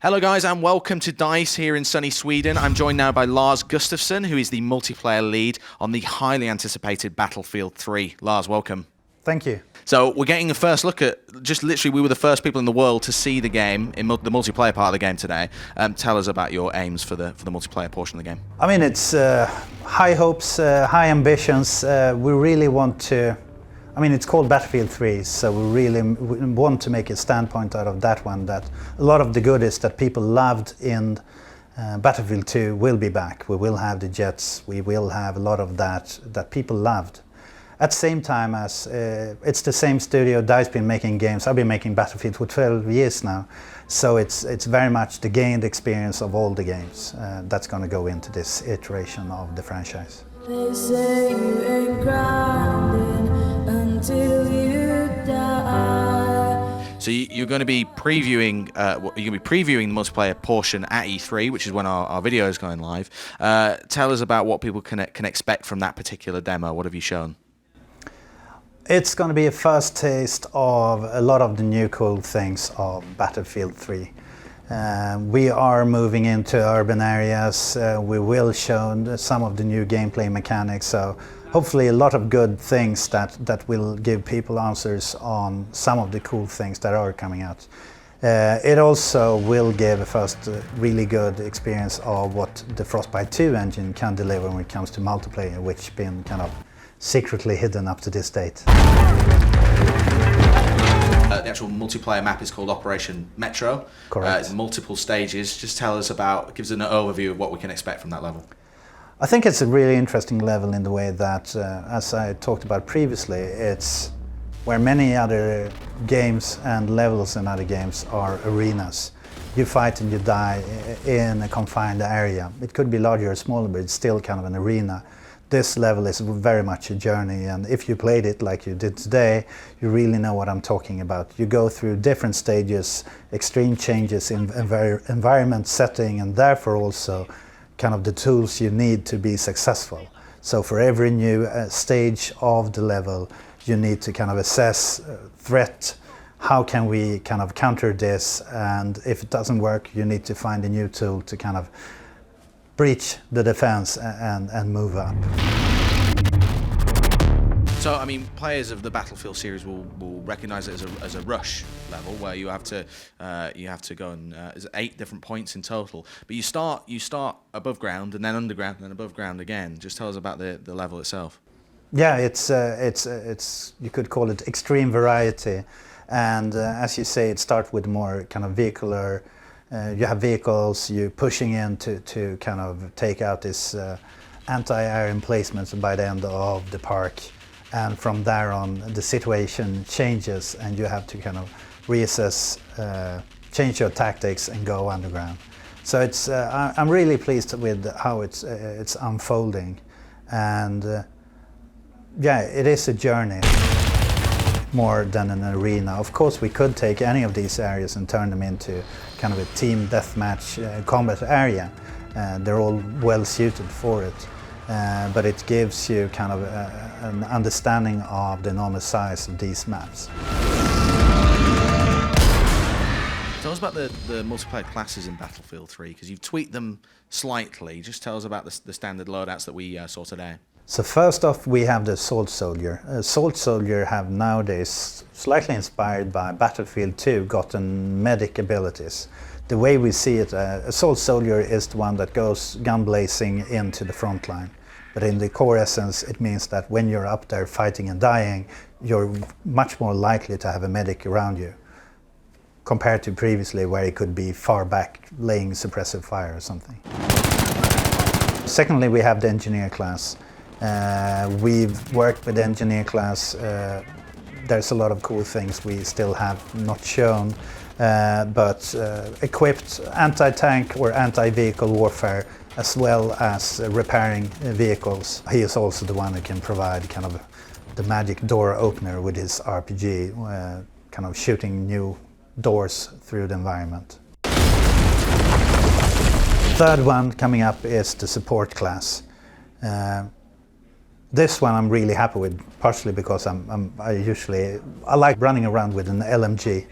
Hello guys and welcome to DICE here in sunny Sweden. I'm joined now by Lars Gustafsson, who is the multiplayer lead on the highly anticipated Battlefield 3. Lars, welcome. Thank you. So we're getting a first look at, just literally we were the first people in the world to see the game, in the multiplayer part of the game today. Tell us about your aims for the multiplayer portion of the game. I mean, it's high hopes, high ambitions. We really want to, I mean, it's called Battlefield 3, so we really want to make a standpoint out of that one, that a lot of the goodies that people loved in Battlefield 2 will be back. We will have the jets, we will have a lot of that people loved. At the same time as it's the same studio, DICE been making games. I've been making Battlefield for 12 years now, so it's very much the gained experience of all the games that's going to go into this iteration of the franchise. They say you ain't grinding until you die. So you're going to be previewing, the multiplayer portion at E3, which is when our video is going live. Tell us about what people can expect from that particular demo. What have you shown? It's going to be a first taste of a lot of the new cool things of Battlefield 3. We are moving into urban areas. We will show some of the new gameplay mechanics. So hopefully a lot of good things that will give people answers on some of the cool things that are coming out. It also will give a first really good experience of what the Frostbite 2 engine can deliver when it comes to multiplayer, which has been kind of secretly hidden up to this date. The actual multiplayer map is called Operation Metro. Correct. It's multiple stages. Just tell us about, give us an overview of what we can expect from that level. I think it's a really interesting level in the way that, as I talked about previously, it's where many other games and levels in other games are arenas. You fight and you die in a confined area. It could be larger or smaller, but it's still kind of an arena. This level is very much a journey, and if you played it like you did today, you really know what I'm talking about. You go through different stages, extreme changes in environment, setting, and therefore also kind of the tools you need to be successful. So for every new stage of the level, you need to kind of assess threat. How can we kind of counter this? And if it doesn't work, you need to find a new tool to kind of breach the defense and move up. So, I mean, players of the Battlefield series will recognise it as a rush level where you have to go and there's 8 different points in total. But you start above ground and then underground and then above ground again. Just tell us about the level itself. Yeah, it's you could call it extreme variety, and as you say, it starts with more kind of vehicular. You have vehicles, you're pushing in to kind of take out this anti-air emplacements by the end of the park. And from there on, the situation changes and you have to kind of reassess, change your tactics and go underground. So it's, I'm really pleased with how it's unfolding. And yeah, it is a journey more than an arena. Of course, we could take any of these areas and turn them into kind of a team deathmatch combat area. They're all well suited for it, but it gives you kind of an understanding of the enormous size of these maps. Tell us about the multiplayer classes in Battlefield 3, because you've tweaked them slightly. Just tell us about the standard loadouts that we saw today. So first off, we have the Assault Soldier. Assault Soldier have nowadays, slightly inspired by Battlefield 2, gotten medic abilities. The way we see it, Assault Soldier is the one that goes gun blazing into the front line. But in the core essence, it means that when you're up there fighting and dying, you're much more likely to have a medic around you, compared to previously where it could be far back laying suppressive fire or something. Secondly, we have the Engineer class. We've worked with the Engineer class. There's a lot of cool things we still have not shown, but equipped anti-tank or anti-vehicle warfare, as well as repairing vehicles. He is also the one who can provide kind of the magic door opener with his RPG, kind of shooting new doors through the environment. Third one coming up is the Support class. This one I'm really happy with, partially because I like running around with an LMG.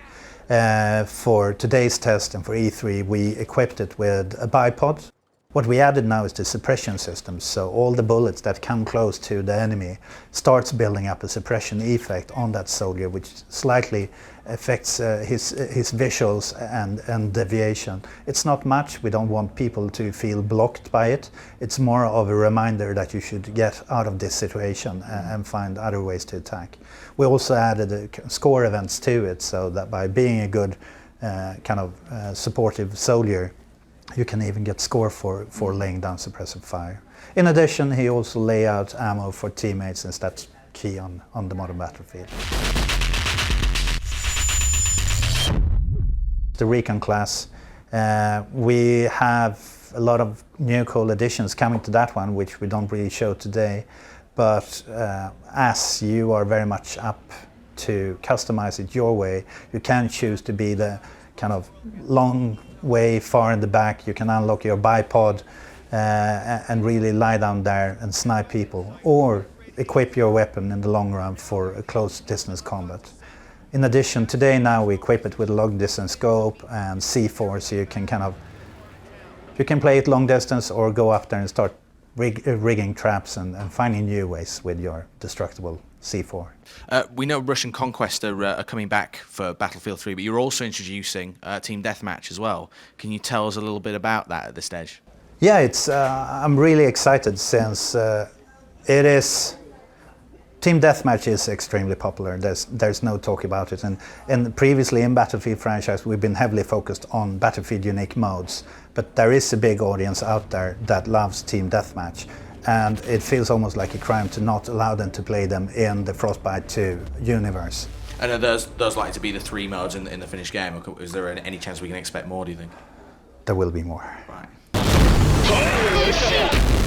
For today's test and for E3, we equipped it with a bipod. What we added now is the suppression system, so all the bullets that come close to the enemy starts building up a suppression effect on that soldier, which slightly affects his visuals and deviation. It's not much, we don't want people to feel blocked by it. It's more of a reminder that you should get out of this situation and find other ways to attack. We also added score events to it, so that by being a good supportive soldier, you can even get score for laying down suppressive fire. In addition, he also lay out ammo for teammates, since that's key on the modern battlefield. The Recon class, we have a lot of new cool additions coming to that one, which we don't really show today. But as you are very much up to customize it your way, you can choose to be the kind of long way far in the back. You can unlock your bipod and really lie down there and snipe people, or equip your weapon in the long run for a close distance combat. In addition, today now we equip it with a long distance scope and C4, so you can play it long distance or go up there and start rigging traps and finding new ways with your destructible C4. We know Russian Conquest are coming back for Battlefield 3, but you're also introducing Team Deathmatch as well. Can you tell us a little bit about that at this stage? Yeah, I'm really excited, since it is... Team Deathmatch is extremely popular. There's no talk about it. And previously in Battlefield franchise, we've been heavily focused on Battlefield unique modes. But there is a big audience out there that loves Team Deathmatch. And it feels almost like a crime to not allow them to play them in the Frostbite 2 universe. And are those likely to be the 3 modes in the finished game? Or is there any chance we can expect more, do you think? There will be more. Right. Holy shit!